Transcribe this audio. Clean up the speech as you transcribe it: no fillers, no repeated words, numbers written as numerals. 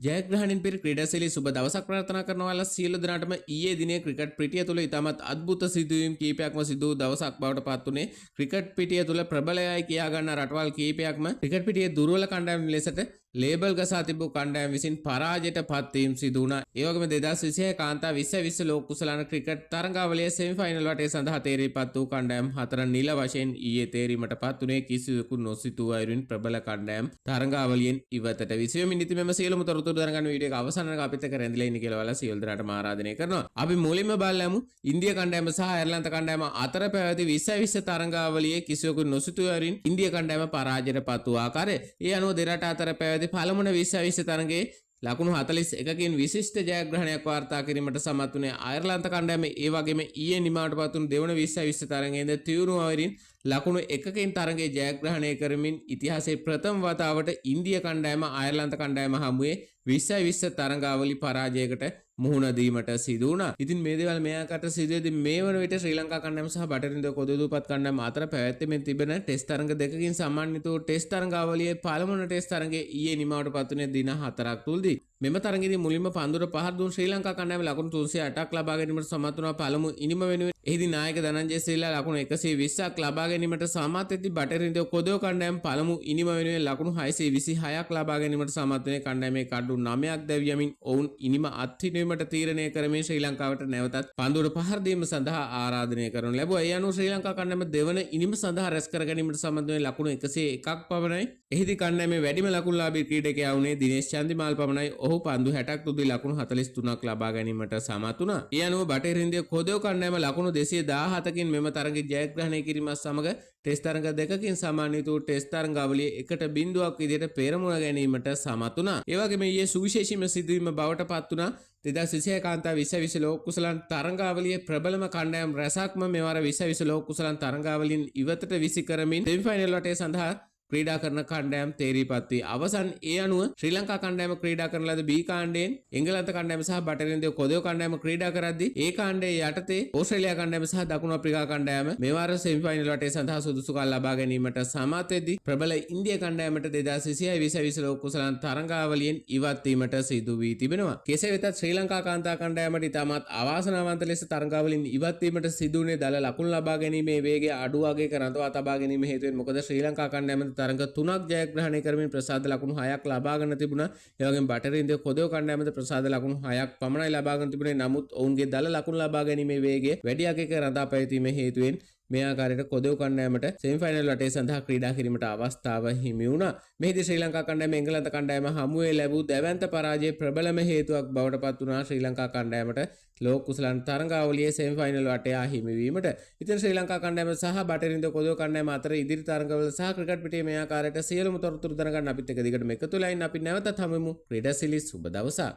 ජයග්‍රහණයෙන් පෙර ක්‍රීඩාශීලී සුබ දවසක් ප්‍රාර්ථනා කරනවා සියලු දෙනාටම ඊයේ දිනේ ක්‍රිකට් පිටිය තුල ඉතාමත් අద్భుත සිදුවීම් කීපයක්ම සිදු වූ දවසක් බවට පත් වුණේ ක්‍රිකට් පිටිය තුල ප්‍රබලයයි කියා ගන්න රටවල් කීපයක්ම ක්‍රිකට් පිටියේ දුර්වල කණ්ඩායම් ලෙසට ලේබල් ගසා තිබූ කණ්ඩායම් විසින් පරාජයට පත් වීම සිදු වුණා. ඒ වගේම 2026 කාන්තා 2020 ලෝක කුසලාන ක්‍රිකට් තරඟාවලියේ සෙමි ෆයිනල් වටේ සඳහා තේරීපත් වූ කණ්ඩායම් හතර නිල වශයෙන් ඊයේ තේරීමටපත් වුණේ කිසිවෙකු නොසිතූ අයුරින් ප්‍රබල කණ්ඩායම් තරඟාවලියෙන් ඉවතට විසවෙමින් ඉති මෙම සියලුම තොරතුරු දැනගන්න වීඩියෝ එක අවසානට අපිත් එක්ක රැඳිලා ඉන්න කියලා ඔයාලා සියලු දෙනාටම ආරාධනය කරනවා. අපි මුලින්ම බලමු ඉන්දියා කණ්ඩායම සහ අයර්ලන්ත කණ්ඩායම අතර පැවති 2020 තරඟාවලියේ කිසිවෙකු නොසිතූ අයුරින් ඉන්දියා කණ්ඩායම පරාජයට පත් වූ ආකාරය. ඒ අනුව දෙරට අතර පැවති පළමුවන 2020 තරඟයේ ලකුණු 41කින් විශිෂ්ට ජයග්‍රහණයක් වාර්තා කිරීමට සමත් වුණේ අයර්ලන්ත කණ්ඩායම. ඒ වගේම ඊයේ නිමාවට පත් වුණු දෙවන 2020 තරඟයේදී තියුණු අවරින් ලකුණු 1කින් තරඟයේ ජයග්‍රහණය කරමින් ඉතිහාසයේ ප්‍රථම වතාවට ඉන්දියා කණ්ඩායම අයර්ලන්ත කණ්ඩායම හමුවේ 2020 තරඟාවලි පරාජයකට මුහුණ දීමට සිදු වුණා. ඉතින් මේ දේවල් මෙයාකට සිදුවේදී මේ වන විට ශ්‍රී ලංකා කණ්ඩායම සහ බටහිර කොදදුපත් කණ්ඩායම අතර පැවැත්මෙන් තිබෙන ටෙස්ට් තරඟ දෙකකින් සම්මානිත වූ ටෙස්ට් තරඟාවලියේ පළමුවන ටෙස්ට් තරඟයේ ඊයේ නිමාවට පත් වුණේ දින 4ක් තුලදී. මෙම තරඟයේදී මුලින්ම පන්දුර පහර දුන් ශ්‍රී ලංකා කණ්ඩායම ලකුණු 308ක් ලබා ගැනීමට සමත් වුණා පළමු ඉනිම වෙනුවෙන්. එහිදී නායක ධනංජය ශ්‍රීලා ලකුණු 120ක් ලබා ගැනීමට සමත් වෙද්දී බටහිර කොදව කණ්ඩායම පළමු ඉනිම වෙනුවෙන් ලකුණු 626ක් ලබා ගැනීමට සමත් වුණේ. කණ්ඩායමේ කඩු 9ක් දැවියමින් ඔවුන් ඉනිම අත්හිටුවීමට තීරණය කරමින් ශ්‍රී ලංකාවට නැවතත් පන්දුර පහර දීම සඳහා ආරාධනය කරනු ලැබුවා. ඒ අනුව ශ්‍රී ලංකා කණ්ඩායම දෙවන ඉනිම සඳහා රැස් කර ගැනීමට සමත් වුණේ ලකුණු 101ක් පමණයි. එහිදී කණ්ඩායමේ වැඩිම ලකුණුලාභී ක්‍රීඩකයා වුණේ දිනේෂ් චන්දිමාල් පමණයි. ඔහු පන්දු 60ක් තුදී ලකුණු 43ක් ලබා ගැනීමට සමත් වුණා. ඒ අනුව බටහිර ඉන්දියා කොදව කණ්ඩායම ලකුණු 217කින් මෙම තරගයේ ජයග්‍රහණය කිරීමත් සමග ටෙස්ට් තරඟ දෙකකින් සම්මානිත වූ ටෙස්ට් තරඟාවලියේ 1-0ක් විදිහට පෙරමුණ ගැනීමට සමත් වුණා. ඒ වගේම ඊයේ සුවිශේෂීම සිදුවීම බවට පත් වුණා 2026 කාන්තා 2020 ලෝක කුසලාන් තරඟාවලියේ ප්‍රබලම කණ්ඩායම් රැසක්ම මෙවර 2020 ලෝක කුසලාන් තරඟාවලියෙන් ඉවතට විසි කරමින් සෙමි ෆයිනල් වටේ සඳහා ක්‍රීඩා කරන කණ්ඩායම් තේරීපත් වී අවසන්. ඒ අනුව ශ්‍රී ලංකා කණ්ඩායම ක්‍රීඩා කරන ලද B කාණ්ඩයෙන් එංගලන්ත කණ්ඩායම සහ බටහිර ඉන්දියා කොදව කණ්ඩායම ක්‍රීඩා කරද්දී ඒ කාණ්ඩයේ යටතේ ඕස්ට්‍රේලියා කණ්ඩායම සහ දකුණු අප්‍රිකා කණ්ඩායම මෙවර සෙමි ෆයිනල් වටේ සඳහා සුදුසුකම් ලබා ගැනීමට සමත් වෙද්දී ප්‍රබල ඉන්දියා කණ්ඩායමට 2026 ලෝක කුසලාන් තරඟාවලියෙන් ඉවත් වීමට සිදු වී තිබෙනවා. කෙසේ වෙතත් ශ්‍රී ලංකා කාන්තා කණ්ඩායමට ඉතාමත් අවාසනාවන්ත ලෙස තරඟාවලින් ඉවත් වීමට සිදු වුණේ දල ලකුණු ලබා ගැනීමේ වේගය අඩු වගේක රඳවා තබා ගැනීම හේතුවෙන්. මොකද ශ්‍රී ලංකා කණ්ඩායම තරඟ 3ක් ජයග්‍රහණය කරමින් ප්‍රසාද ලකුණු 6ක් ලබා ගන්න තිබුණා. ඒ වගේම බටහිර ඉන්දියා කොදව කණ්ඩායමද ප්‍රසාද ලකුණු 6ක් පමණයි ලබා ගන්න තිබුණේ. නමුත් ඔවුන්ගේ දල ලකුණු ලබා ගැනීමේ වේගය වැඩි අගයක රඳා පැවතීමේ හේතුවෙන් මේ ආකාරයට කොදව කණ්ඩායමට සෙමි ෆයිනල් වටේ සඳහා ක්‍රීඩා කිරීමට අවස්ථාව හිමි වුණා. මෙහිදී ශ්‍රී ලංකා කණ්ඩායම එංගලන්ත කණ්ඩායම හමුවේ ලැබූ දැවැන්ත පරාජයේ ප්‍රබලම හේතුවක් බවට පත් වුණා ශ්‍රී ලංකා කණ්ඩායමට ලෝක කුසලාන් තරඟාවලියේ සෙමි ෆයිනල් වටේ හිමි වීමට. ඉතින් ශ්‍රී ලංකා කණ්ඩායම සහ බටහිර ඉන්දියා කොදව කණ්ඩායම අතර ඉදිරි තරඟවල සහ ක්‍රිකට් පිටියේ මේ ආකාරයට සියලුම තොරතුරු දැනගන්න අපිත් එක්ක දිගට මේක තුලයින් අපි නැවතත් හමුවෙමු. ක්‍රීඩාශීලී සුබ දවසක්.